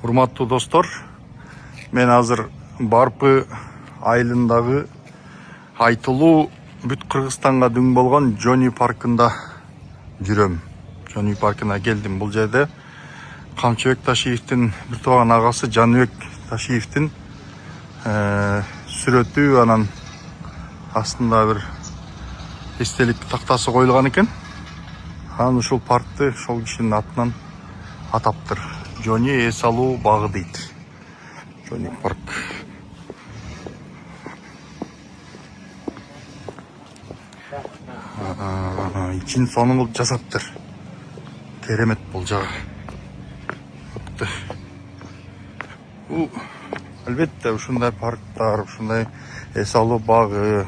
Урматтуу достор, мен азыр Барпы айылындагы айтылуу бүт Кыргызстанга дүң болгон Жони паркында жүрөм. Жони паркына келдим. Бул жерде Камчыбек Ташиевдин бир тууган агасы Жаныбек Ташиевдин сүрөтү, анан астында бир эстелик тактасы коюлган экен. Анан ушул паркты ошол кишинин атынан атаптыр. Жони эс алуу багы дейт. Жони парк. İçin sonun kılıp жасаптыр. Керемет бул жагы. Бул албетте ушундай парктар, ушундай эс алуу багы,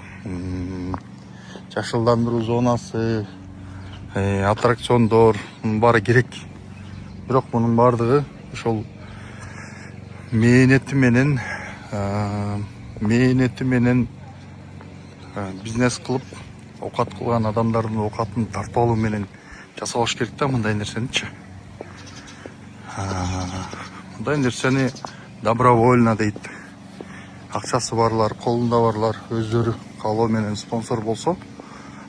жашылдандыруу зонасы, аттракциондор баары керек. Бирок мунун бардыгы ошол мээнети менен бизнес кылып оокат кылган адамдардын оокатын тартып алуу менен жасалыш керек да мындай нерсеничи. Мындай нерсени добровольно дейт. Акчасы барлар, колунда барлар өздөрү каалоо менен спонсор болсо,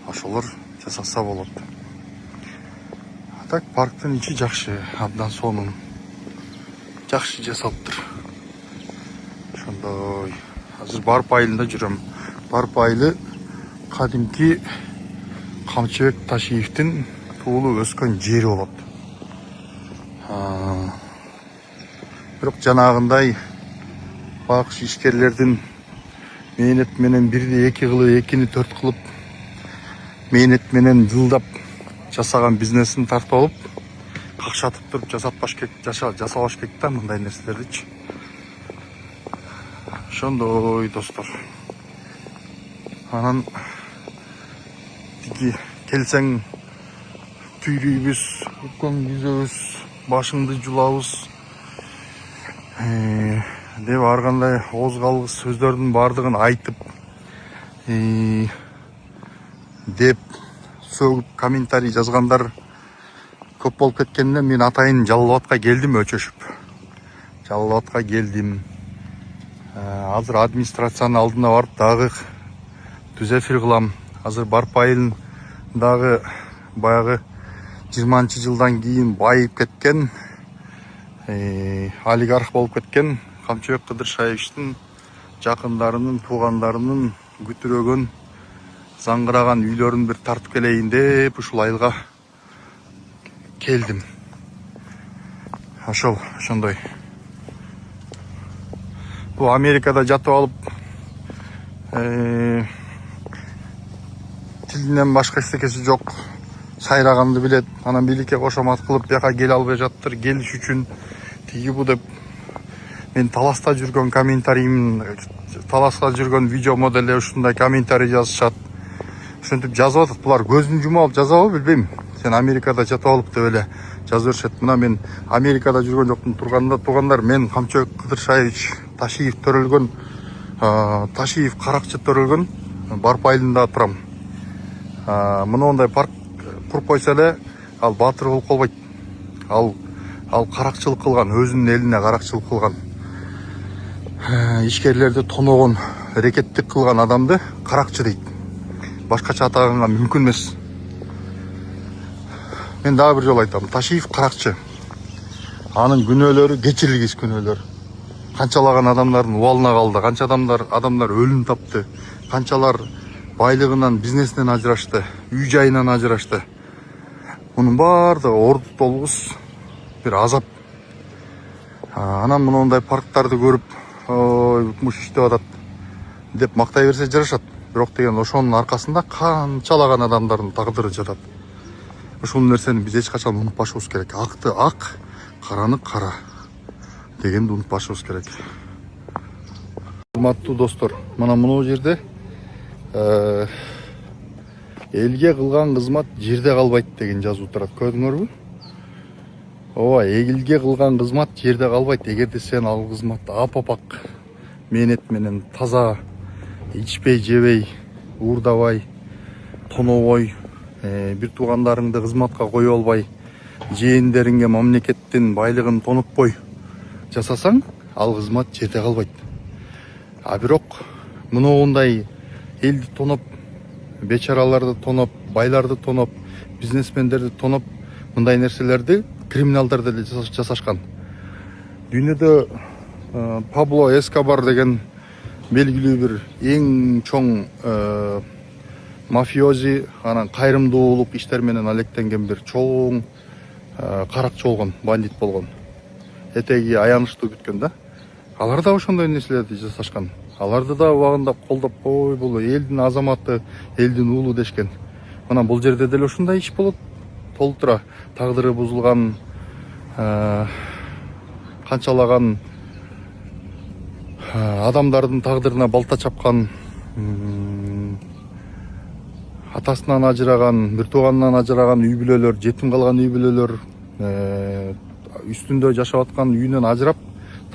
ошолор жасаса болот. Так, парктын ичи жакшы, абдан сонун. Жакшы жасалыптыр. Ошондой. Азыр Барпы айылында жүрөм. Барпы айылы кадимки Камчыбек Ташиевдин туулуп өскөн жери болот. Бирок жанагындай багыш ишкерлердин мээнет менен бирди эки кылып, экини төрт кылып мээнет менен жылдап жасаган бизнесин тартып алып, какшатып туруп жасатпаш керек, жасабаш керек да мындай нерселердичи. Ошондой достор. Анан тиги келсең түйрүйбүз, үккөн күзөбүз, башыңды жулабыз деп ар кандай ооз калгыс сөздөрдүн бардыгын айтып деп сөгүп комментарий жазгандар көп болуп кеткенине мен атайын Жалал Абадка келдим, өчөшүп. Жалал Абадка келдим. Азыр администрациянын алдына барып дагы түз эфир кылам. Азыр Барпы айылындагы баягы 20-жылдан кийин байып кеткен, олигарх болуп кеткен Камчыбек Кыдыршаевичтин жакындарынын, туугандарынын күтүрөгөн, заңгыраган үйлөрүн бир тартып келейин деп ушул айылга келдим. Ошондой. Бул Америкада жатып алып тилинен башка эчтекеси жок, сайраганды билет, анан бийликке кошомат кылып бияка келе албай жаттыр, келиш үчүн тиги бу деп мен таласта жүргөн комментарийим, таласта жүргөн видео моделе ушундай комментарий жазышат. Ошентип жазып атат. Булар көзүн жума алып жазабы билбейм. Сен Америкада жатып алып деп эле жазып беришет. Мына мен Америкада жүргөн жоктун турганда туугандар, мен Камчыбек Кыдыршаевич Ташиев төрөлгөн, Ташиев каракчы төрөлгөн Барпы айылында турам. Мындай парк куруп койсо эле ал баатыр болуп калбайт. Ал каракчылык кылган, өзүнүн элине каракчылык кылган, ишкерлерди тоногон, рекеттик кылган адамды каракчы дейт. Башкача атаганга мүмкүн эмес. Мен дагы бир жолу айтам, Ташиев каракчы. Анын күнөөлөрү кечирилгис күнөөлөр. Канчалаган адамдардын убалына калды, канча адамдар өлүм тапты, канчалар байлыгынан, бизнесинен ажырашты, үй жайынан ажырашты. Мунун бардыгы орду толгус бир азап. Анан мындай парктарды көрүп, муш иштеп атат деп мактай берсе жарашат. Бирок деген ошонун аркасында канчалаган адамдардын тагдыры жатат. Ушул нерсени биз эч качан унутпашыбыз керек. Акты ак, караны кара дегенди унутпашыбыз керек. Урматтуу достор, мына мына жерде элге кылган кызмат жерде калбайт деген жазуу турат. Көрдүңөрбү? Ооба, элге кылган кызмат жерде калбайт. Эгерде сен ал кызматты апапак мээнет менен таза ичпей, жебей, уурдабай, тонобой, бир туугандарыңды кызматка кое албай, жээндериңге мамлекеттин байлыгын тонутпой жасасаң ал кызмат жете калбайт. А бирок мындай элди тоноп, бечараларды тоноп, байларды тоноп, бизнесмендерди тоноп, мындай нерселерди криминалдар деле жасашкан. Дүйнөдө Пабло Эскобар деген белгилүү бир эң чоң мафиози, анан кайрымдуулук иштер менен алектенген бир чоң каракчы болгон, бандит болгон. Этеги аянычтуу бүткөн да. Алар да ошондой нерселерди жасашкан. Аларды да убагында колдоп, ой бул элдин азаматы, элдин уулу дешкен. Мына бул жерде деле ушундай иш болот. Толтура тагдыры бузулган, канчалаган адамдардын тагдырына балта чапкан, атасынан ажыраган, бир тууганынан ажыраган үй бүлөлөр, жетим калган үй бүлөлөр, үстүндө жашап аткан үйүнөн ажырап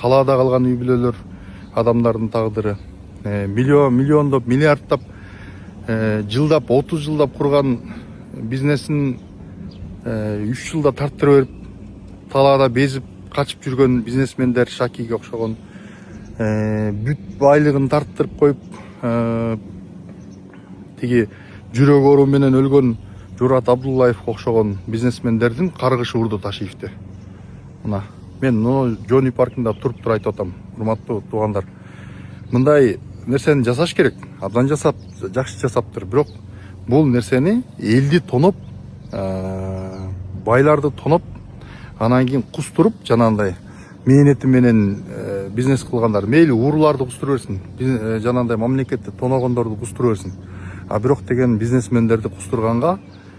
талаада калган үй бүлөлөр, адамдардын тагдыры, миллиондоп, миллиарддап, жылдап, 30 жылдап курган бизнесин 3 жылда тарттырып берип, талаада безип качып жүргөн бизнесмендер, Шакиге окшогон, бүт байлыгын тарттырып коюп, тиги жүрөк оору менен өлгөн Журат Абдуллаевге окшогон бизнесмендердин каргышы урду Ташиевди. Мына мен Жони паркында туруп айтып атам, урматтуу туугандар. Мындай нерсени жасаш керек. Абдан жасап, жакшы жасаптыр. Бирок бул нерсени элди тоноп, байларды тоноп, анан кийин кустуруп, жанагындай мээнети менен бизнес кылгандар, мейли ууруларды кустура берсин, жанагындай мамлекетти тоногондорду кустура берсин. А бирок деген бизнесмендерди кустурганга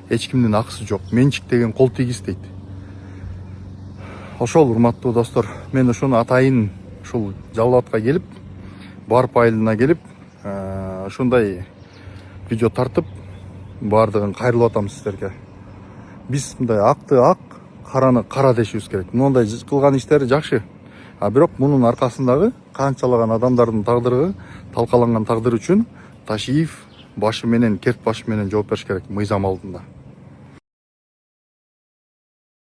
эч кимдин акысы жок. Менчик деген кол тийгиз дейт. Ошол урматтуу достор, мен ошону атайын ушул Жалал Абадка келип, Барп айылына келип, ушундай видео тартып, баардыгын кайрылып атам сиздерге. Биз мындай акты ак, караны кара дешибиз керек. Мындай кылган иштери жакшы. А бирок мунун аркасындагы канчалаган адамдардын тагдыры, талкаланган тагдыр үчүн Ташиев башы менен, керт башы менен жооп бериш керек мыйзам алдында.